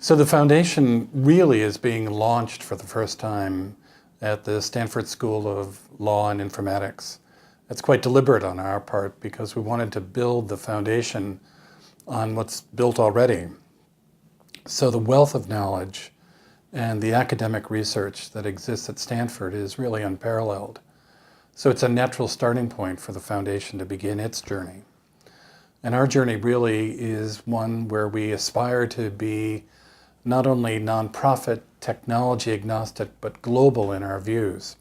So the foundation really is being launched for the first time at the Stanford School of Law and Informatics. It's quite deliberate on our part because we wanted to build the foundation on what's built already. So the wealth of knowledge and the academic research that exists at Stanford is really unparalleled. So it's a natural starting point for the foundation to begin its journey. And our journey really is one where we aspire to be not only nonprofit, technology agnostic, but global in our views.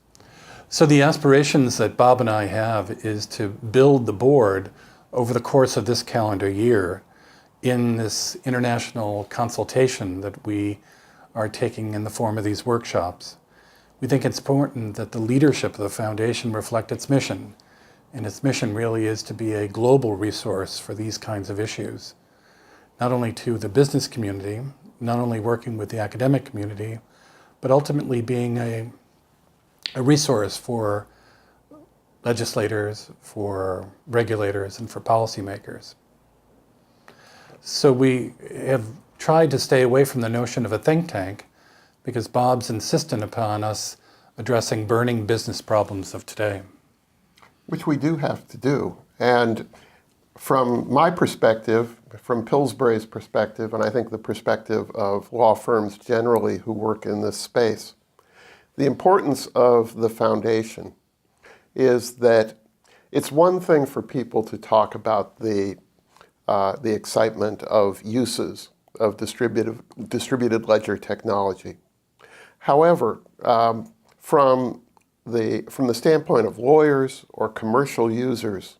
So the aspirations that Bob and I have is to build the board over the course of this calendar year in this international consultation that we are taking in the form of these workshops. We think it's important that the leadership of the foundation reflect its mission. And its mission really is to be a global resource for these kinds of issues, not only to the business community, not only working with the academic community, but ultimately being a resource for legislators, for regulators, and for policymakers. So we have tried to stay away from the notion of a think tank because Bob's insistent upon us addressing burning business problems of today. Which we do have to do. And from my perspective, from Pillsbury's perspective, and I think the perspective of law firms generally who work in this space, the importance of the foundation is that it's one thing for people to talk about the excitement of uses of distributed ledger technology. However, from the standpoint of lawyers or commercial users,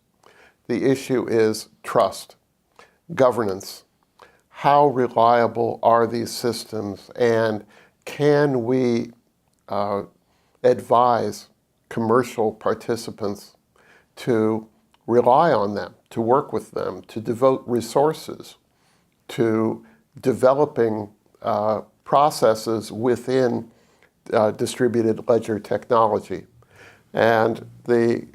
the issue is trust, governance. How reliable are these systems, and can we advise commercial participants to rely on them, to work with them, to devote resources to developing processes within distributed ledger technology. And the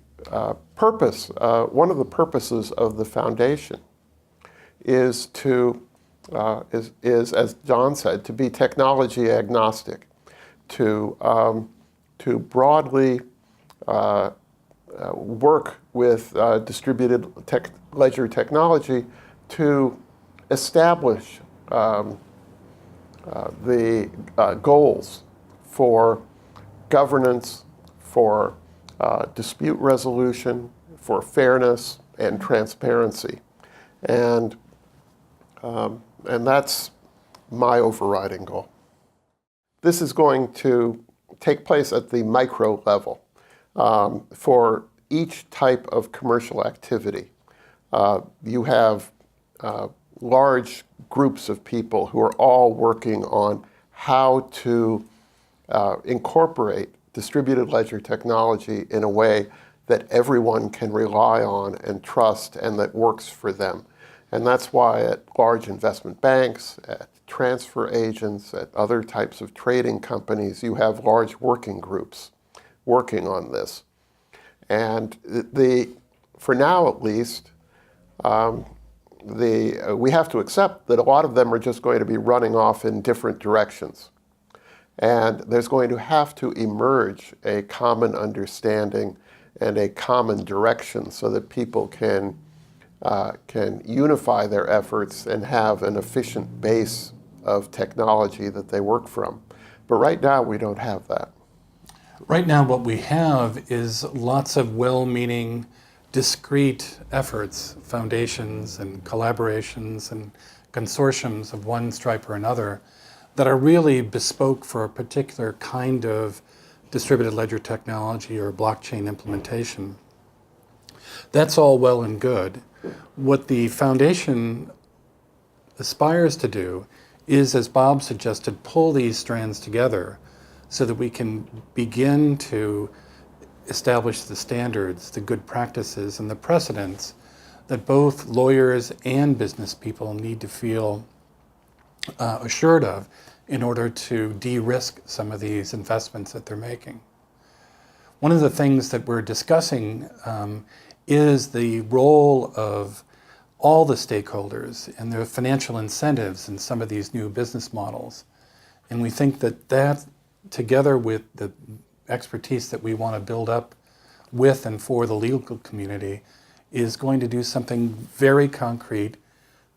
purpose, one of the purposes of the foundation is to, as John said, to be technology agnostic, to broadly work with distributed ledger technology to establish the goals for governance, for dispute resolution, for fairness and transparency. And that's my overriding goal. This is going to take place at the micro level for each type of commercial activity. You have large groups of people who are all working on how to incorporate distributed ledger technology in a way that everyone can rely on and trust and that works for them. And that's why at large investment banks, at transfer agents, at other types of trading companies, you have large working groups working on this. And for now at least, we have to accept that a lot of them are just going to be running off in different directions. And there's going to have to emerge a common understanding and a common direction so that people can unify their efforts and have an efficient base of technology that they work from. But right now, we don't have that. Right now, what we have is lots of well-meaning, discrete efforts, foundations and collaborations and consortiums of one stripe or another that are really bespoke for a particular kind of distributed ledger technology or blockchain implementation. That's all well and good. What the foundation aspires to do is, as Bob suggested, pull these strands together so that we can begin to establish the standards, the good practices, and the precedents that both lawyers and business people need to feel assured of in order to de-risk some of these investments that they're making. One of the things that we're discussing is the role of all the stakeholders and their financial incentives in some of these new business models. And we think that that, together with the expertise that we want to build up with and for the legal community, is going to do something very concrete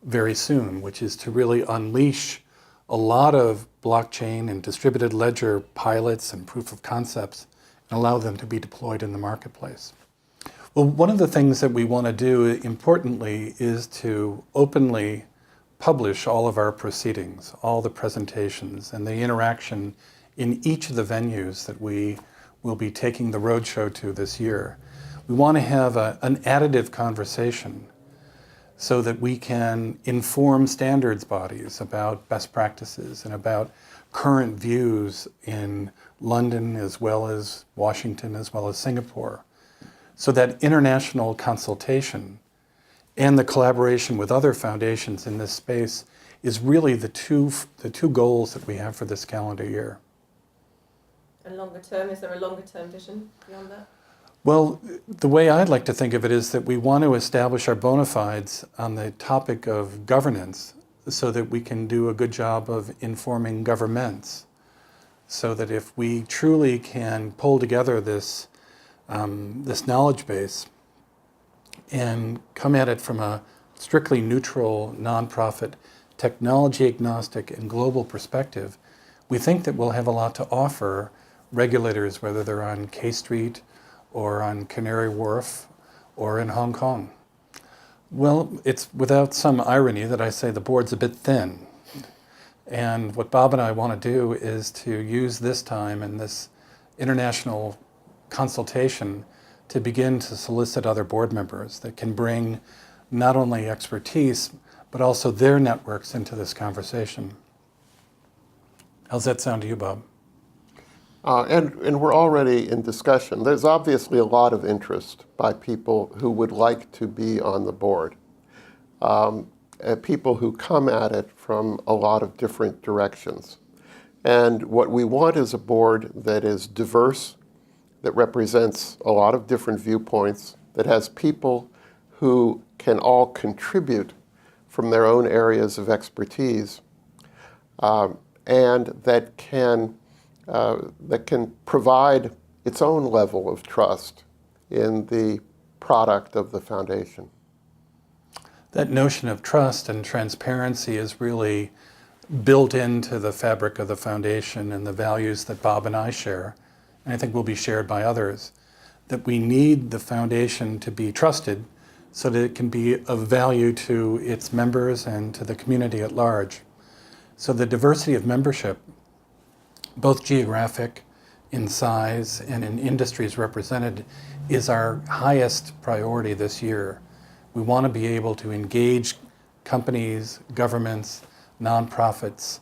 very soon, which is to really unleash a lot of blockchain and distributed ledger pilots and proof of concepts and allow them to be deployed in the marketplace. Well, one of the things that we want to do, importantly, is to openly publish all of our proceedings, all the presentations, and the interaction in each of the venues that we will be taking the roadshow to this year. We want to have an additive conversation so that we can inform standards bodies about best practices and about current views in London as well as Washington as well as Singapore. So that international consultation and the collaboration with other foundations in this space is really the two goals that we have for this calendar year. And longer term, is there a longer term vision beyond that? Well, the way I'd like to think of it is that we want to establish our bona fides on the topic of governance so that we can do a good job of informing governments. So that if we truly can pull together this knowledge base and come at it from a strictly neutral, nonprofit, technology agnostic, and global perspective, we think that we'll have a lot to offer regulators, whether they're on K Street or on Canary Wharf or in Hong Kong. Well, it's without some irony that I say the board's a bit thin. And what Bob and I want to do is to use this time and this international consultation to begin to solicit other board members that can bring not only expertise, but also their networks into this conversation. How's that sound to you, Bob? And we're already in discussion. There's obviously a lot of interest by people who would like to be on the board. People who come at it from a lot of different directions. And what we want is a board that is diverse, that represents a lot of different viewpoints, that has people who can all contribute from their own areas of expertise, and that can provide its own level of trust in the product of the foundation. That notion of trust and transparency is really built into the fabric of the foundation and the values that Bob and I share, and I think will be shared by others, that we need the foundation to be trusted so that it can be of value to its members and to the community at large. So the diversity of membership, both geographic, in size, and in industries represented, is our highest priority this year. We want to be able to engage companies, governments, nonprofits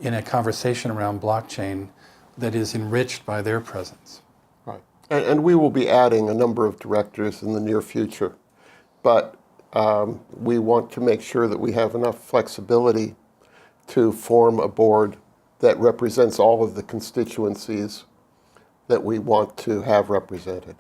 in a conversation around blockchain that is enriched by their presence. Right. And we will be adding a number of directors in the near future. But we want to make sure that we have enough flexibility to form a board that represents all of the constituencies that we want to have represented.